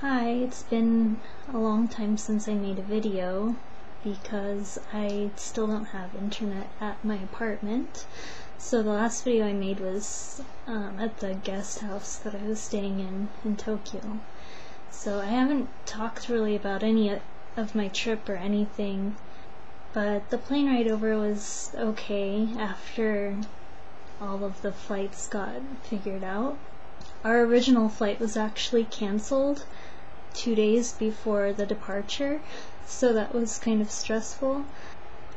Hi, it's been a long time since I made a video because I still don't have internet at my apartment. So the last video I made was at the guest house that I was staying in Tokyo. So I haven't talked really about any of my trip or anything, but the plane ride over was okay after all of the flights got figured out. Our original flight was actually canceled 2 days before the departure, so that was kind of stressful.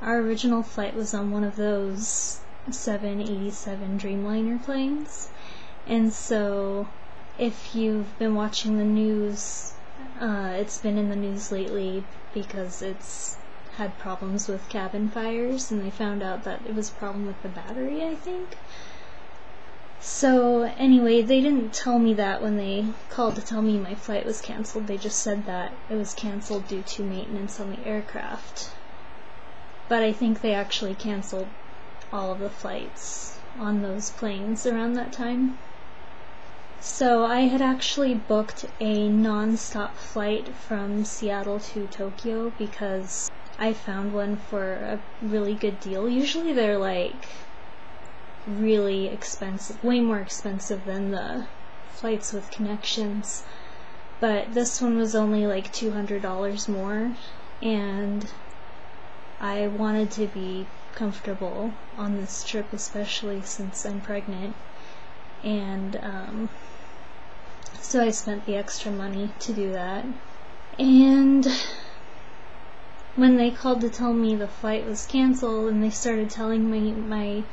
Our original flight was on one of those 787 Dreamliner planes, and so if you've been watching the news, it's been in the news lately because it's had problems with cabin fires, and they found out that it was a problem with the battery, I think. So anyway, they didn't tell me that when they called to tell me my flight was canceled. They just said that it was canceled due to maintenance on the aircraft. But I think they actually canceled all of the flights on those planes around that time. So I had actually booked a non-stop flight from Seattle to Tokyo because I found one for a really good deal. Usually they're like really expensive, way more expensive than the flights with connections, but this one was only like $200 more, and I wanted to be comfortable on this trip, especially since I'm pregnant, and so I spent the extra money to do that. And when they called to tell me the flight was canceled and they started telling me my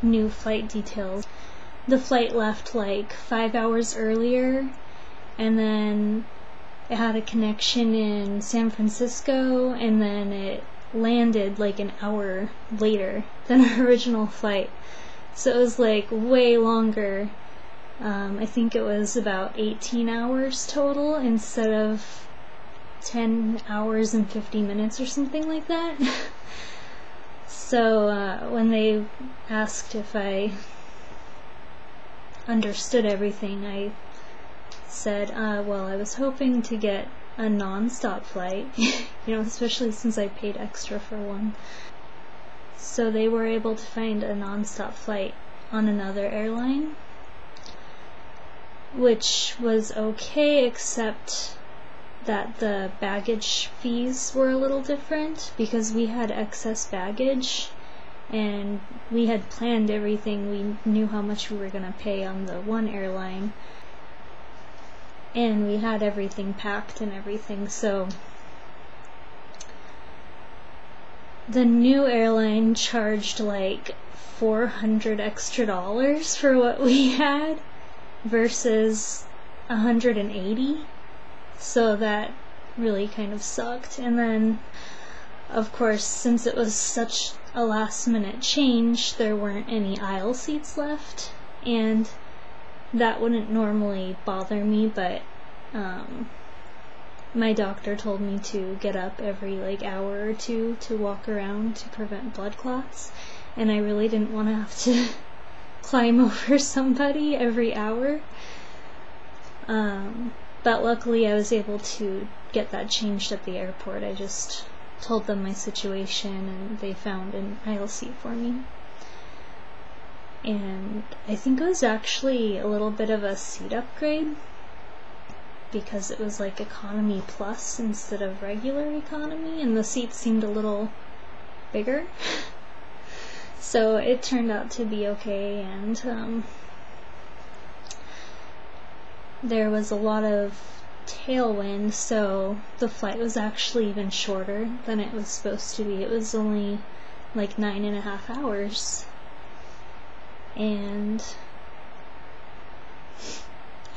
new flight details, the flight left like 5 hours earlier, and then it had a connection in San Francisco, and then it landed like an hour later than our original flight. So it was like way longer. I think it was about 18 hours total instead of 10 hours and 50 minutes or something like that. So when they asked if I understood everything, I said, well, I was hoping to get a non-stop flight, especially since I paid extra for one. So they were able to find a non-stop flight on another airline, which was okay, except that the baggage fees were a little different because we had excess baggage and we had planned everything. We knew how much we were going to pay on the one airline, and we had everything packed and everything. So the new airline charged like $400 extra for what we had versus $180. So that really kind of sucked. And then, of course, since it was such a last-minute change, there weren't any aisle seats left, and that wouldn't normally bother me, but my doctor told me to get up every like hour or two to walk around to prevent blood clots, and I really didn't want to have to climb over somebody every hour. But luckily I was able to get that changed at the airport. I just told them my situation and they found an aisle seat for me. And I think it was actually a little bit of a seat upgrade because it was like economy plus instead of regular economy, and the seats seemed a little bigger. So it turned out to be okay, and there was a lot of tailwind, so the flight was actually even shorter than it was supposed to be. It was only like 9.5 hours, and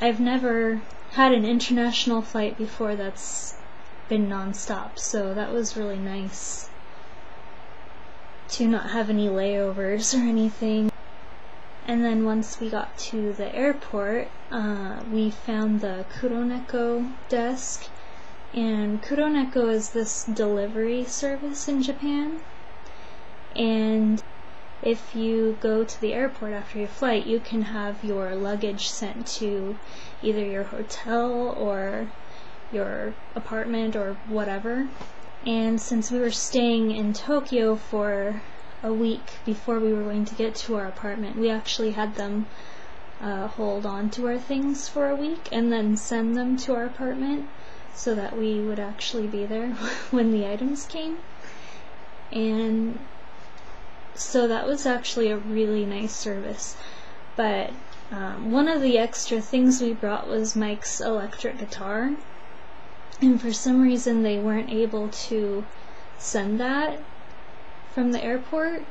I've never had an international flight before that's been non-stop, so that was really nice to not have any layovers or anything. And then once we got to the airport, we found the Kuroneko desk, and Kuroneko is this delivery service in Japan, and if you go to the airport after your flight, you can have your luggage sent to either your hotel or your apartment or whatever. And since we were staying in Tokyo for a week before we were going to get to our apartment, we actually had them hold on to our things for a week and then send them to our apartment so that we would actually be there when the items came. And so that was actually a really nice service. But one of the extra things we brought was Mike's electric guitar, and for some reason they weren't able to send that from the airport.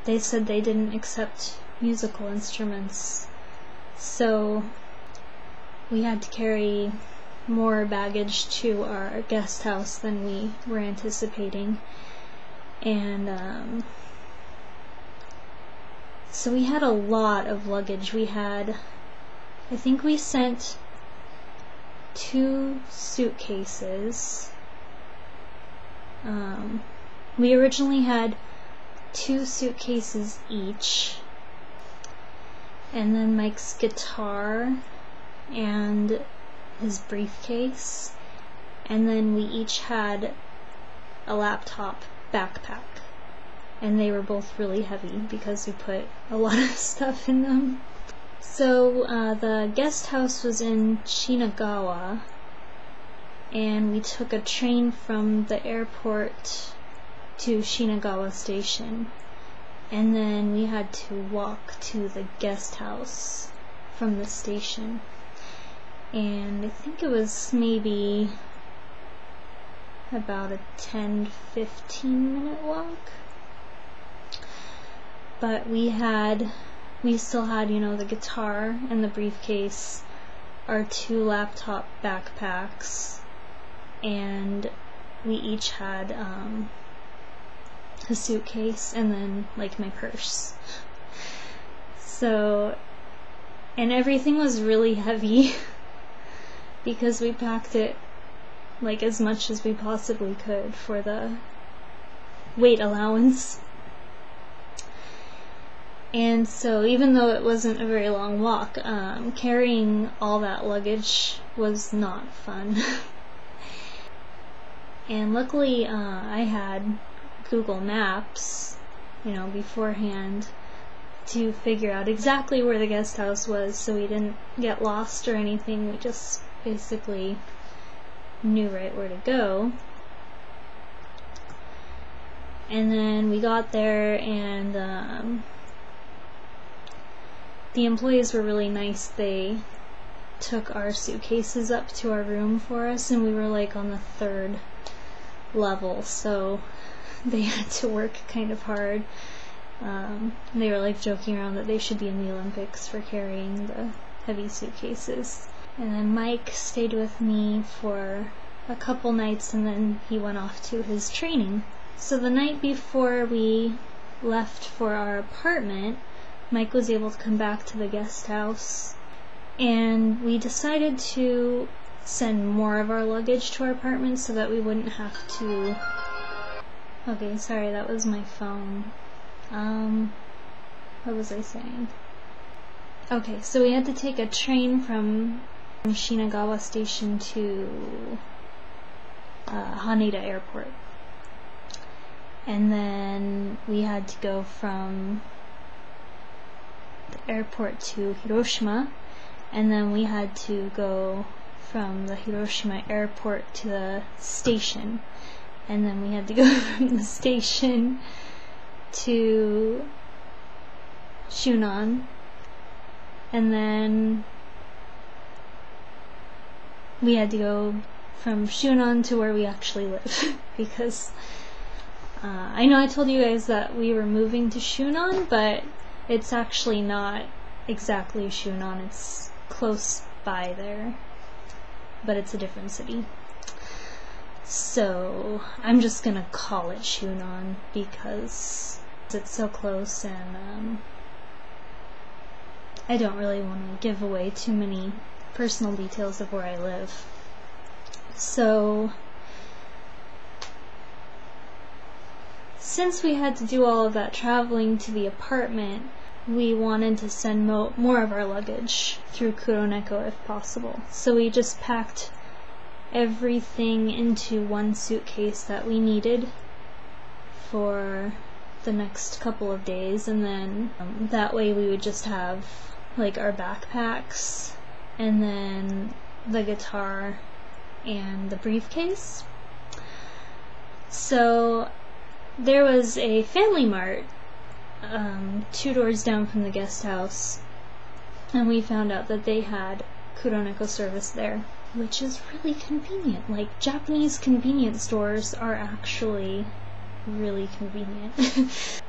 They said they didn't accept musical instruments, so we had to carry more baggage to our guest house than we were anticipating. And so we had a lot of luggage. We had, I think we sent 2 suitcases. We originally had 2 suitcases each, and then Mike's guitar and his briefcase, and then we each had a laptop backpack, and they were both really heavy because we put a lot of stuff in them. So the guest house was in Shinagawa, and we took a train from the airport to Shinagawa station, and then we had to walk to the guest house from the station, and I think it was maybe about a 10-15 minute walk. But we still had, you know, the guitar and the briefcase, our 2 laptop backpacks, and we each had a suitcase, and then like my purse. So, and everything was really heavy because we packed it like as much as we possibly could for the weight allowance. And so even though it wasn't a very long walk, carrying all that luggage was not fun. And luckily I had Google Maps, you know, beforehand to figure out exactly where the guest house was, so we didn't get lost or anything. We just basically knew right where to go. And then we got there, and the employees were really nice. They took our suitcases up to our room for us, and we were like on the 3rd level, so they had to work kind of hard. They were like joking around that they should be in the Olympics for carrying the heavy suitcases. And then Mike stayed with me for a couple nights, and then he went off to his training. So the night before we left for our apartment, Mike was able to come back to the guest house, and we decided to send more of our luggage to our apartment so that we wouldn't have to... Okay, sorry, that was my phone. What was I saying? Okay, so we had to take a train from Shinagawa station to Haneda Airport. And then we had to go from the airport to Hiroshima, and then we had to go from the Hiroshima airport to the station, and then we had to go from the station to Shunan, and then we had to go from Shunan to where we actually live because I know I told you guys that we were moving to Shunan, but it's actually not exactly Shunan. It's close by there, but it's a different city. So I'm just gonna call it Shunan because it's so close, and I don't really want to give away too many personal details of where I live. So since we had to do all of that traveling to the apartment, we wanted to send more of our luggage through Kuroneko if possible. So we just packed everything into one suitcase that we needed for the next couple of days, and then that way we would just have like our backpacks and then the guitar and the briefcase. So there was a Family Mart 2 doors down from the guest house, and we found out that they had Kuroneko service there, which is really convenient. Like, Japanese convenience stores are actually really convenient.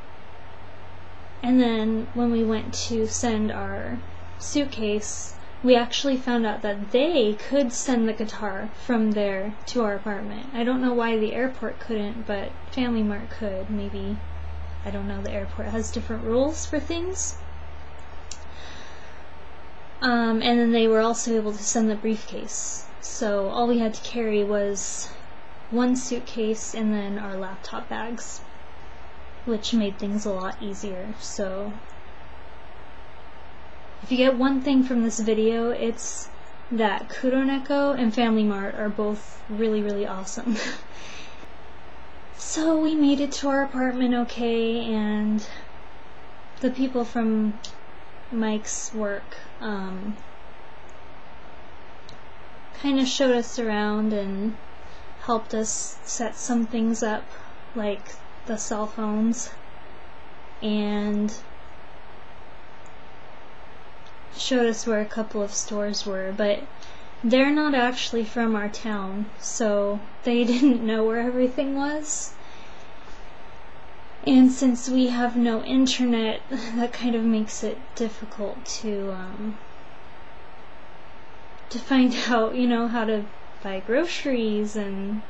And then when we went to send our suitcase, we actually found out that they could send the guitar from there to our apartment. I don't know why the airport couldn't, but Family Mart could. Maybe, I don't know, the airport has different rules for things. And then they were also able to send the briefcase. So all we had to carry was one suitcase and then our laptop bags, which made things a lot easier. So if you get one thing from this video, it's that Kuroneko and Family Mart are both really, really awesome. So we made it to our apartment okay, and the people from Mike's work kind of showed us around and helped us set some things up, like the cell phones, and showed us where a couple of stores were, but they're not actually from our town, so they didn't know where everything was. And since we have no internet, that kind of makes it difficult to find out, you know, how to buy groceries and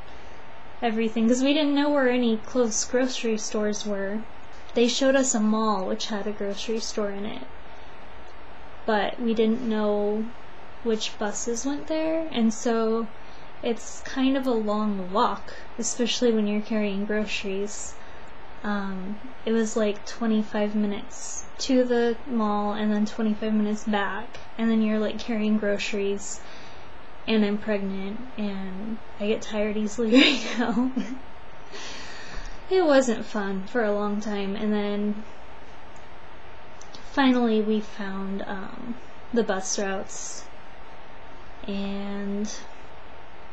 everything, because we didn't know where any close grocery stores were. They showed us a mall which had a grocery store in it, but we didn't know which buses went there, and so it's kind of a long walk, especially when you're carrying groceries. It was like 25 minutes to the mall and then 25 minutes back, and then you're like carrying groceries, and I'm pregnant and I get tired easily right now. It wasn't fun for a long time, and then finally we found the bus routes, and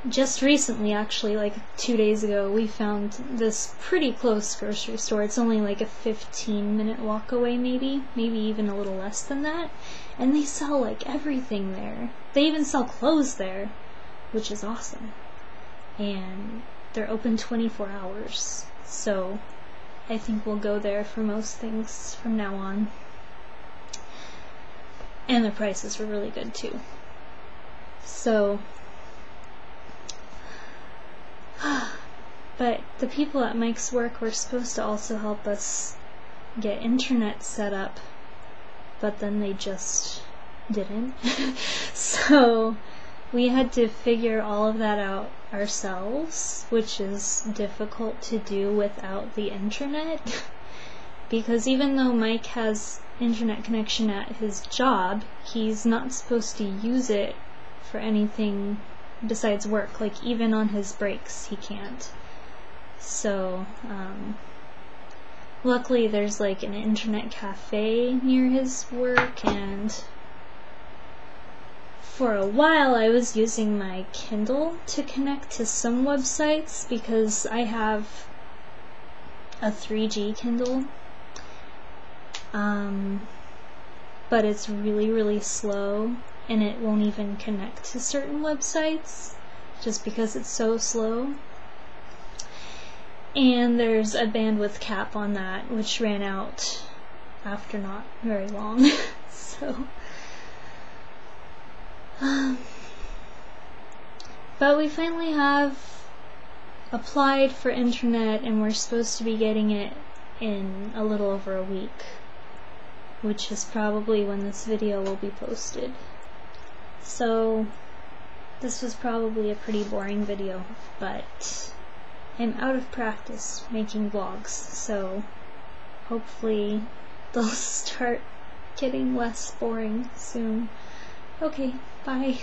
just recently, actually, like 2 days ago, we found this pretty close grocery store. It's only like a 15-minute walk away, maybe even a little less than that, and they sell like everything there. They even sell clothes there, which is awesome, and they're open 24 hours, so I think we'll go there for most things from now on. And the prices were really good too. So, but the people at Mike's work were supposed to also help us get internet set up, but then they just didn't. So we had to figure all of that out ourselves, which is difficult to do without the internet. Because even though Mike has internet connection at his job, he's not supposed to use it for anything besides work. Like, even on his breaks he can't. So luckily there's like an internet cafe near his work, and for a while I was using my Kindle to connect to some websites, because I have a 3G Kindle, but it's really, really slow, and it won't even connect to certain websites just because it's so slow. And there's a bandwidth cap on that, which ran out after not very long. So but we finally have applied for internet, and we're supposed to be getting it in a little over a week, which is probably when this video will be posted. So this was probably a pretty boring video, but I'm out of practice making vlogs, so hopefully they'll start getting less boring soon. Okay, bye.